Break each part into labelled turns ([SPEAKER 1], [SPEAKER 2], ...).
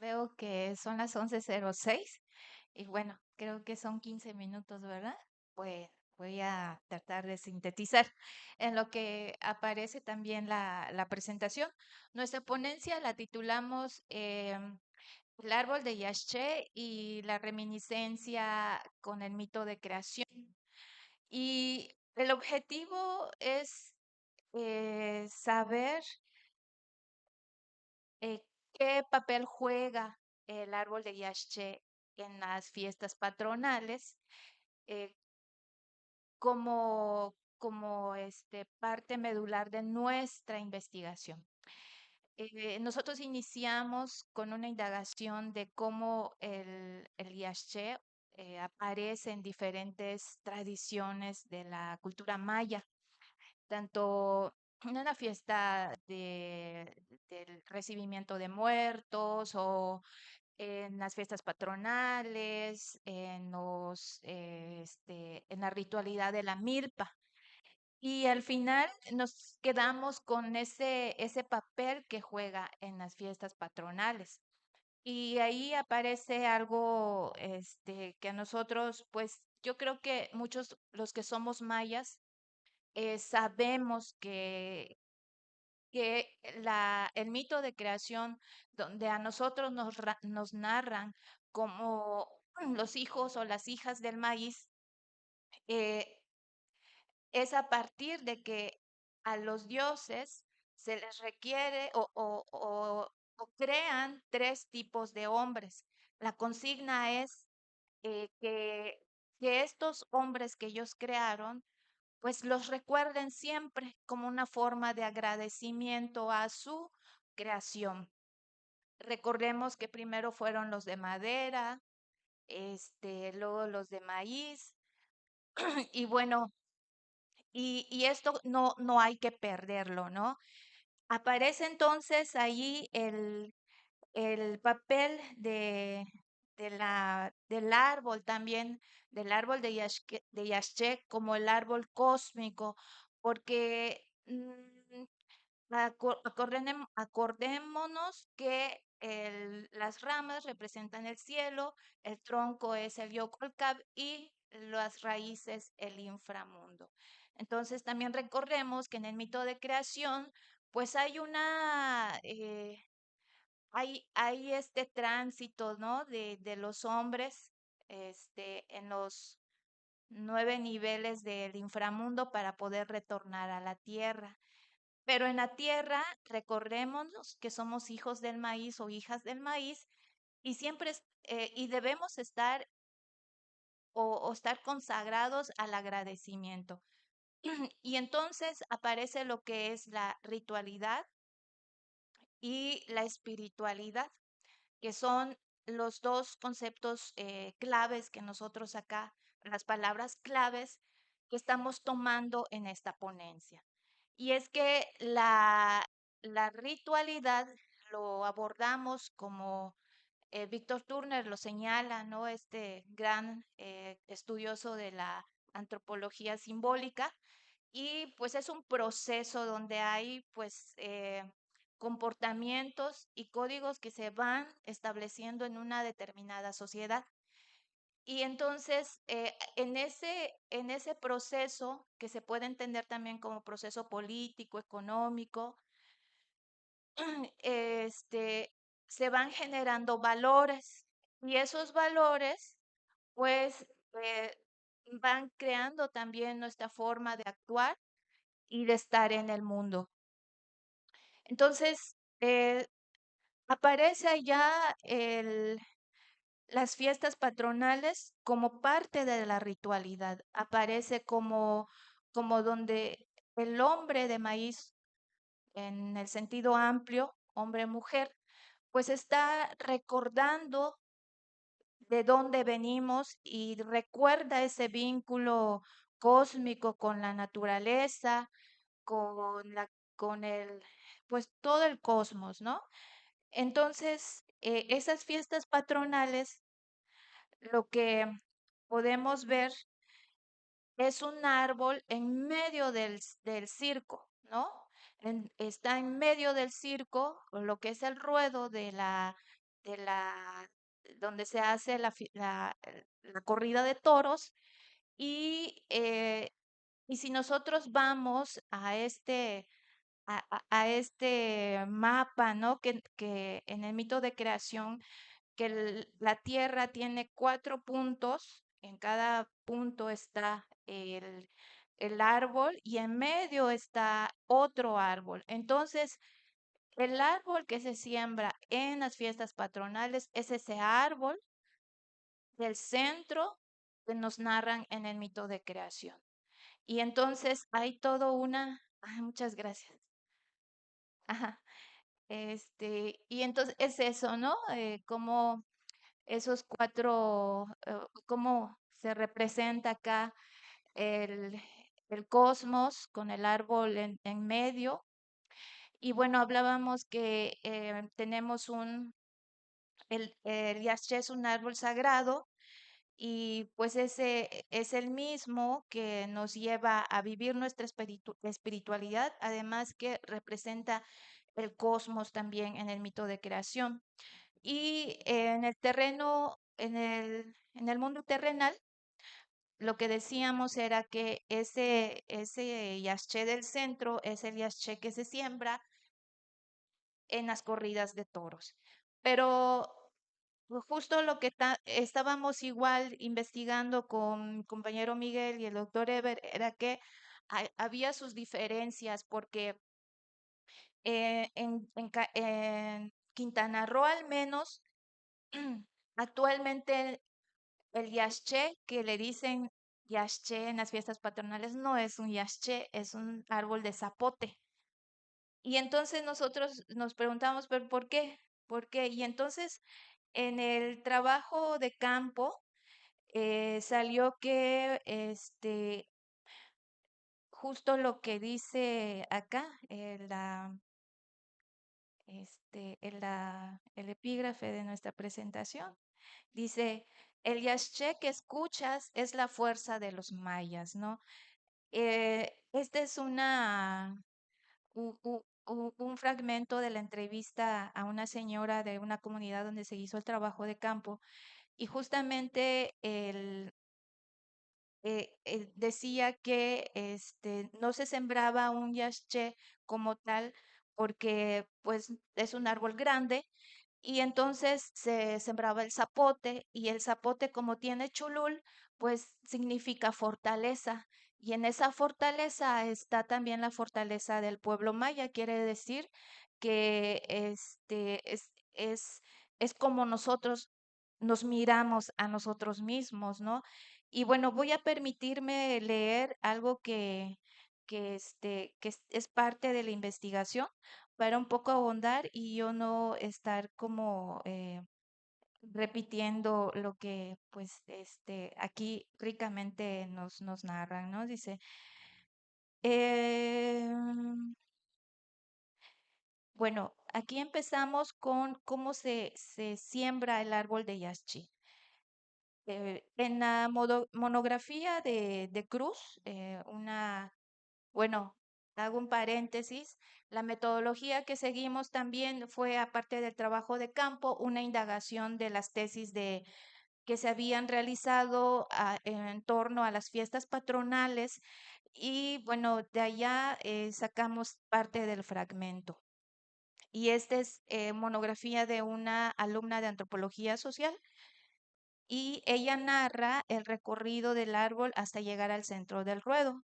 [SPEAKER 1] Veo que son las 11:06 y bueno, creo que son 15 minutos, ¿verdad? Pues voy a tratar de sintetizar en lo que aparece también la presentación. Nuestra ponencia la titulamos El árbol de Yashché y la reminiscencia con el mito de creación. Y el objetivo es saber eh, qué papel juega el árbol de Yashché en las fiestas patronales eh, como parte medular de nuestra investigación. Nosotros iniciamos con una indagación de cómo el Yashché aparece en diferentes tradiciones de la cultura maya, tanto en una fiesta del recibimiento de muertos o en las fiestas patronales, en la ritualidad de la milpa. Y al final nos quedamos con ese papel que juega en las fiestas patronales. Y ahí aparece algo, que a nosotros, pues yo creo que muchos, los que somos mayas, sabemos que el mito de creación, donde a nosotros nos narran como los hijos o las hijas del maíz, eh, es a partir de que a los dioses se les requiere o crean tres tipos de hombres. La consigna es eh, que, que estos hombres que ellos crearon pues los recuerden siempre como una forma de agradecimiento a su creación. Recordemos que primero fueron los de madera, luego los de maíz, y bueno, y esto no hay que perderlo, ¿no? Aparece entonces ahí el papel del árbol también, del árbol de Yashché como el árbol cósmico, porque acordémonos que las ramas representan el cielo, el tronco es el Yocolcab y las raíces el inframundo. Entonces también recordemos que en el mito de creación, pues hay este tránsito, ¿no? De los hombres, en los 9 niveles del inframundo para poder retornar a la tierra. Pero en la tierra, recordémonos que somos hijos del maíz o hijas del maíz y y debemos estar o estar consagrados al agradecimiento. Y entonces aparece lo que es la ritualidad y la espiritualidad, que son los dos conceptos claves que nosotros acá, las palabras claves que estamos tomando en esta ponencia. Y es que la ritualidad lo abordamos como Víctor Turner lo señala, ¿no? Este gran estudioso de la antropología simbólica, y pues es un proceso donde hay pues comportamientos y códigos que se van estableciendo en una determinada sociedad. Y entonces, en ese proceso, que se puede entender también como proceso político, económico, este, se van generando valores y esos valores, pues, eh, van creando también nuestra forma de actuar y de estar en el mundo. Entonces, aparece allá las fiestas patronales como parte de la ritualidad, aparece como donde el hombre de maíz, en el sentido amplio, hombre-mujer, pues está recordando de dónde venimos y recuerda ese vínculo cósmico con la naturaleza, con con pues todo el cosmos, ¿no? Entonces, esas fiestas patronales, lo que podemos ver es un árbol en medio del circo, ¿no? Está en medio del circo, lo que es el ruedo de la, donde se hace la corrida de toros y, y si nosotros vamos a este mapa, ¿no? Que en el mito de creación, que la Tierra tiene 4 puntos, en cada punto está el árbol y en medio está otro árbol. Entonces, el árbol que se siembra en las fiestas patronales es ese árbol del centro que nos narran en el mito de creación. Y entonces hay todo una... Ay, muchas gracias. Ajá. Y entonces es eso, ¿no? Cómo esos cómo se representa acá el, el cosmos con el árbol en medio. Y bueno, hablábamos que tenemos el yaché es un árbol sagrado y pues ese es el mismo que nos lleva a vivir nuestra espiritualidad, además que representa el cosmos también en el mito de creación. Y en el terreno, en el mundo terrenal, lo que decíamos era que ese yaché del centro es el yaché que se siembra en las corridas de toros. Pero justo lo que estábamos igual investigando con mi compañero Miguel y el doctor Ever era que había sus diferencias porque en Quintana Roo al menos actualmente el yaché que le dicen yaché en las fiestas patronales no es un yaché, es un árbol de zapote. Y entonces nosotros nos preguntamos, ¿pero por qué? ¿Por qué? Y entonces en el trabajo de campo salió que justo lo que dice acá, el epígrafe de nuestra presentación, dice, el yaché que escuchas es la fuerza de los mayas, ¿no? Este es un fragmento de la entrevista a una señora de una comunidad donde se hizo el trabajo de campo y justamente decía que no se sembraba un yaché como tal porque pues es un árbol grande y entonces se sembraba el zapote y el zapote como tiene chulul, pues significa fortaleza. Y en esa fortaleza está también la fortaleza del pueblo maya. Quiere decir que es como nosotros nos miramos a nosotros mismos, ¿no? Y bueno, voy a permitirme leer algo que es parte de la investigación para un poco ahondar y yo no estar como repitiendo lo que pues aquí ricamente nos narran, ¿no? Dice, em, bueno, aquí empezamos con cómo se siembra el árbol de Yashi. En la monografía de Cruz, bueno, hago un paréntesis. La metodología que seguimos también fue, aparte del trabajo de campo, una indagación de las tesis que se habían realizado en torno a las fiestas patronales y bueno, de allá sacamos parte del fragmento. Y esta es monografía de una alumna de antropología social y ella narra el recorrido del árbol hasta llegar al centro del ruedo.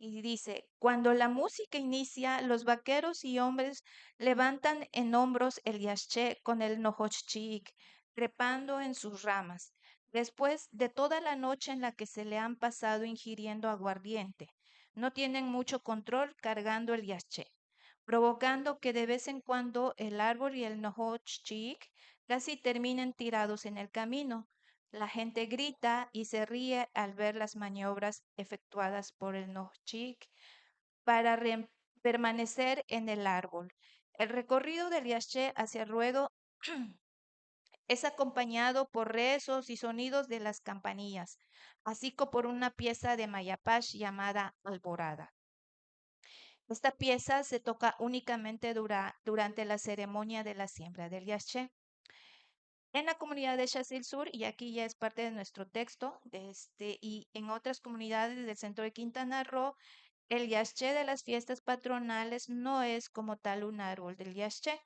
[SPEAKER 1] Y dice, cuando la música inicia, los vaqueros y hombres levantan en hombros el yaché con el nojochik, trepando en sus ramas, después de toda la noche en la que se le han pasado ingiriendo aguardiente. No tienen mucho control cargando el yaché, provocando que de vez en cuando el árbol y el nojochik casi terminen tirados en el camino. La gente grita y se ríe al ver las maniobras efectuadas por el Nojik para permanecer en el árbol. El recorrido del yaché hacia el ruedo es acompañado por rezos y sonidos de las campanillas, así como por una pieza de Mayapash llamada Alborada. Esta pieza se toca únicamente durante la ceremonia de la siembra del yaché. En la comunidad de Chasil Sur, y aquí ya es parte de nuestro texto, y en otras comunidades del centro de Quintana Roo, el yaché de las fiestas patronales no es como tal un árbol del yaché,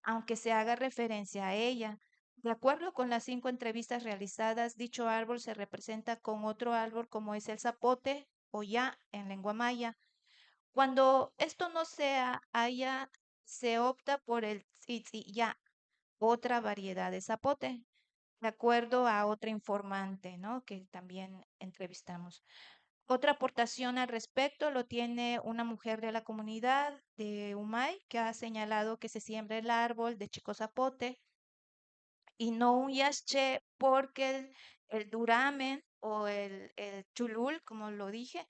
[SPEAKER 1] aunque se haga referencia a ella. De acuerdo con las 5 entrevistas realizadas, dicho árbol se representa con otro árbol como es el zapote o ya en lengua maya. Cuando esto no sea haya, se opta por el ya, otra variedad de zapote, de acuerdo a otra informante, ¿no? Que también entrevistamos. Otra aportación al respecto lo tiene una mujer de la comunidad de Umay que ha señalado que se siembra el árbol de Chico Zapote y no un yaché porque el duramen o el chulul, como lo dije,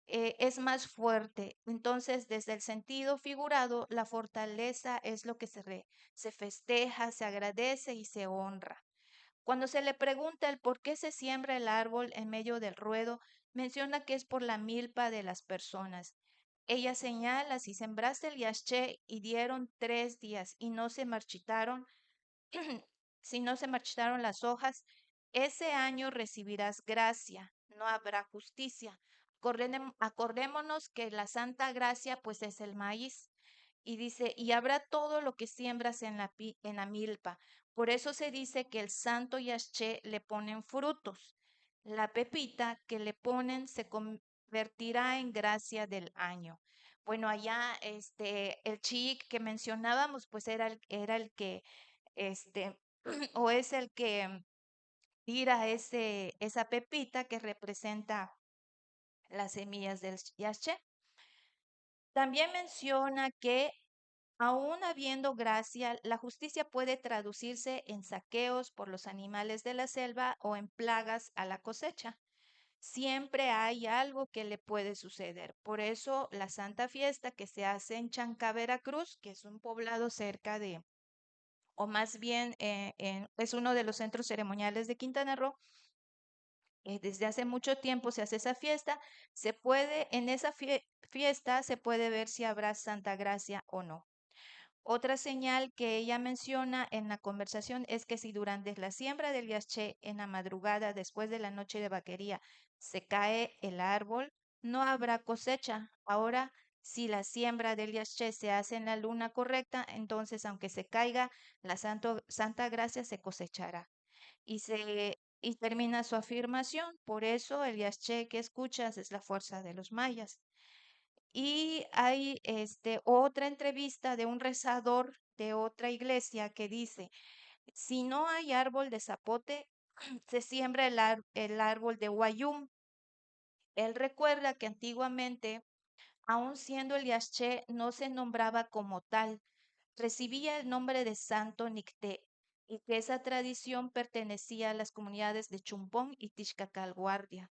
[SPEAKER 1] es más fuerte. Entonces, desde el sentido figurado, la fortaleza es lo que se festeja, se agradece y se honra. Cuando se le pregunta el por qué se siembra el árbol en medio del ruedo, menciona que es por la milpa de las personas. Ella señala, si sembraste el yaché y dieron 3 días y no se marchitaron, si no se marchitaron las hojas, ese año recibirás gracia, no habrá justicia. Acordémonos que la santa gracia pues es el maíz. Y dice, y habrá todo lo que siembras en la milpa. Por eso se dice que el santo yaché le ponen frutos. La pepita que le ponen se convertirá en gracia del año. Bueno, allá el chic que mencionábamos, pues era el que este, o es el que tira esa pepita que representa las semillas del yaché. También menciona que aún habiendo gracia, la justicia puede traducirse en saqueos por los animales de la selva o en plagas a la cosecha. Siempre hay algo que le puede suceder. Por eso la Santa Fiesta que se hace en Chancá, Veracruz, que es un poblado cerca de, o más bien es uno de los centros ceremoniales de Quintana Roo. Desde hace mucho tiempo se hace esa fiesta. En esa fiesta se puede ver si habrá Santa Gracia o no. Otra señal que ella menciona en la conversación es que si durante la siembra del yaché en la madrugada después de la noche de vaquería se cae el árbol, no habrá cosecha. Ahora, si la siembra del yaché se hace en la luna correcta, entonces aunque se caiga, la Santa Gracia se cosechará. Y termina su afirmación. Por eso el yaché que escuchas es la fuerza de los mayas. Y hay otra entrevista de un rezador de otra iglesia que dice, si no hay árbol de zapote, se siembra el árbol de guayum. Él recuerda que antiguamente, aun siendo el yaché, no se nombraba como tal, recibía el nombre de Santo Nicté y que esa tradición pertenecía a las comunidades de Chumpón y Tixcacalguardia.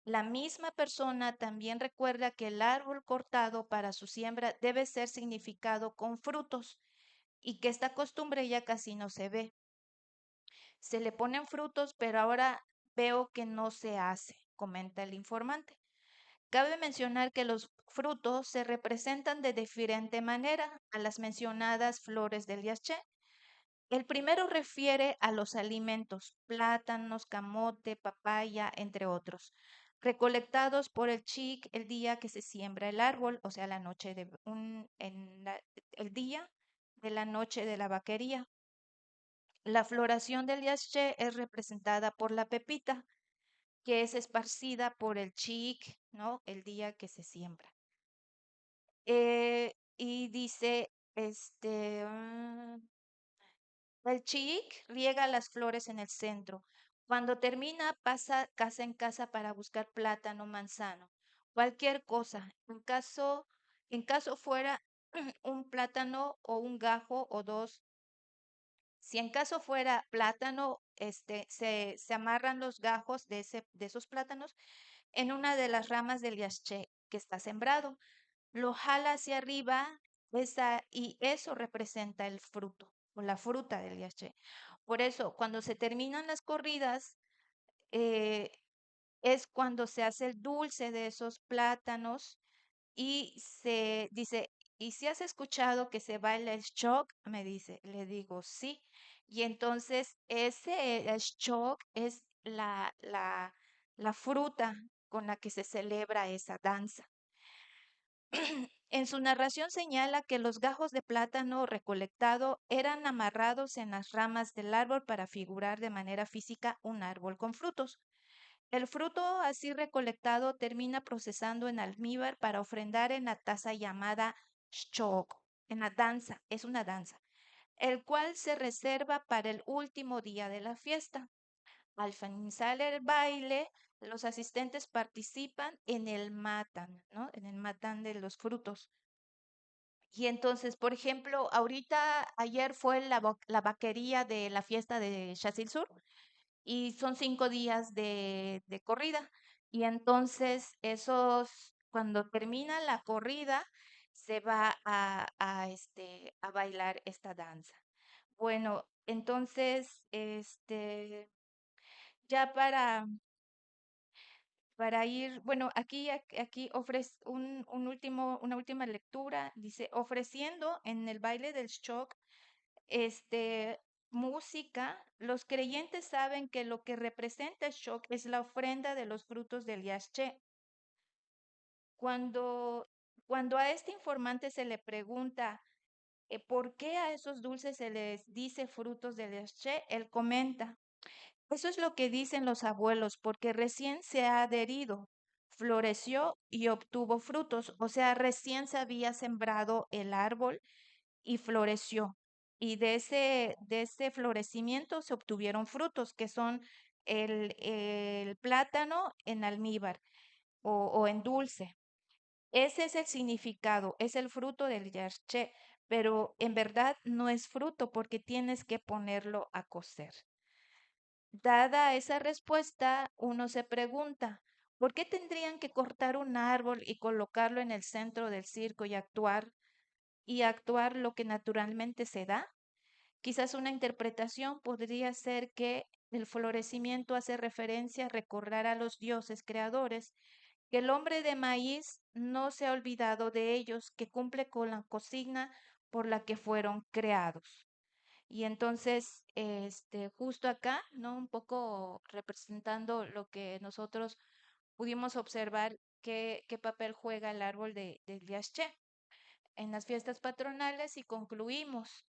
[SPEAKER 1] La misma persona también recuerda que el árbol cortado para su siembra debe ser significado con frutos y que esta costumbre ya casi no se ve. Se le ponen frutos, pero ahora veo que no se hace, comenta el informante. Cabe mencionar que los frutos se representan de diferente manera a las mencionadas flores del yaché. El primero refiere a los alimentos, plátanos, camote, papaya, entre otros, recolectados por el chic el día que se siembra el árbol, o sea, la noche de el día de la noche de la vaquería. La floración del yaché es representada por la pepita, que es esparcida por el chic, ¿no? El día que se siembra. Y dice, el chic riega las flores en el centro. Cuando termina, pasa casa en casa para buscar plátano, manzano, cualquier cosa. En caso fuera un plátano o un gajo o dos. Si en caso fuera plátano, se amarran los gajos de esos plátanos en una de las ramas del yaché que está sembrado. Lo jala hacia arriba y eso representa el fruto o la fruta del yaché. Por eso, cuando se terminan las corridas, eh, es cuando se hace el dulce de esos plátanos y se dice, ¿y si has escuchado que se baila el shock? Me dice, le digo, sí. Y entonces ese el shock es la fruta con la que se celebra esa danza. En su narración señala que los gajos de plátano recolectado eran amarrados en las ramas del árbol para figurar de manera física un árbol con frutos. El fruto así recolectado termina procesando en almíbar para ofrendar en la taza llamada shok, en la danza, es una danza, el cual se reserva para el último día de la fiesta. Al finalizar el baile, los asistentes participan en el matan, ¿no? En el matan de los frutos. Y entonces, por ejemplo, ahorita, ayer fue la vaquería de la fiesta de Chasil Sur y son 5 días de corrida. Y entonces, cuando termina la corrida, se va a bailar esta danza. Bueno, entonces, ya para ir, bueno, aquí ofrece una última lectura, dice, ofreciendo en el baile del shock, este, música, los creyentes saben que lo que representa el shock es la ofrenda de los frutos del Yashché. Cuando, cuando a este informante se le pregunta por qué a esos dulces se les dice frutos del Yashché, él comenta, eso es lo que dicen los abuelos, porque recién se ha adherido, floreció y obtuvo frutos, o sea, recién se había sembrado el árbol y floreció. Y de ese florecimiento se obtuvieron frutos, que son el plátano en almíbar o en dulce. Ese es el significado, es el fruto del yarché, pero en verdad no es fruto porque tienes que ponerlo a cocer. Dada esa respuesta, uno se pregunta, ¿por qué tendrían que cortar un árbol y colocarlo en el centro del circo y actuar lo que naturalmente se da? Quizás una interpretación podría ser que el florecimiento hace referencia a recordar a los dioses creadores, que el hombre de maíz no se ha olvidado de ellos, que cumple con la consigna por la que fueron creados. Y entonces, justo acá, ¿no? Un poco representando lo que nosotros pudimos observar, qué papel juega el árbol del Yashché en las fiestas patronales y concluimos.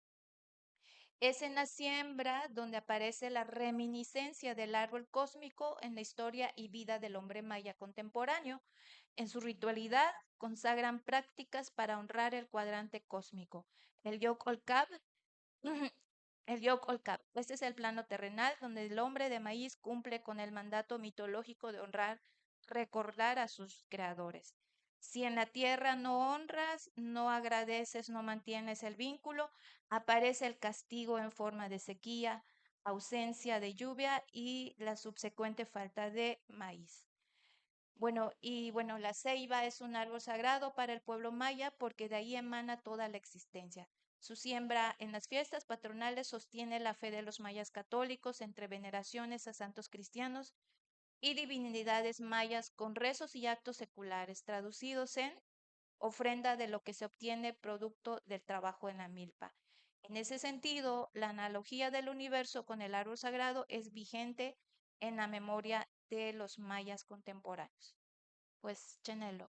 [SPEAKER 1] Es en la siembra donde aparece la reminiscencia del árbol cósmico en la historia y vida del hombre maya contemporáneo. En su ritualidad consagran prácticas para honrar el cuadrante cósmico. El Yokol-Kab el Yog-Olcap. Este es el plano terrenal donde el hombre de maíz cumple con el mandato mitológico de honrar, recordar a sus creadores. Si en la tierra no honras, no agradeces, no mantienes el vínculo, aparece el castigo en forma de sequía, ausencia de lluvia y la subsecuente falta de maíz. Bueno, la ceiba es un árbol sagrado para el pueblo maya porque de ahí emana toda la existencia. Su siembra en las fiestas patronales sostiene la fe de los mayas católicos entre veneraciones a santos cristianos y divinidades mayas con rezos y actos seculares, traducidos en ofrenda de lo que se obtiene producto del trabajo en la milpa. En ese sentido, la analogía del universo con el árbol sagrado es vigente en la memoria de los mayas contemporáneos. Pues, Chenelo.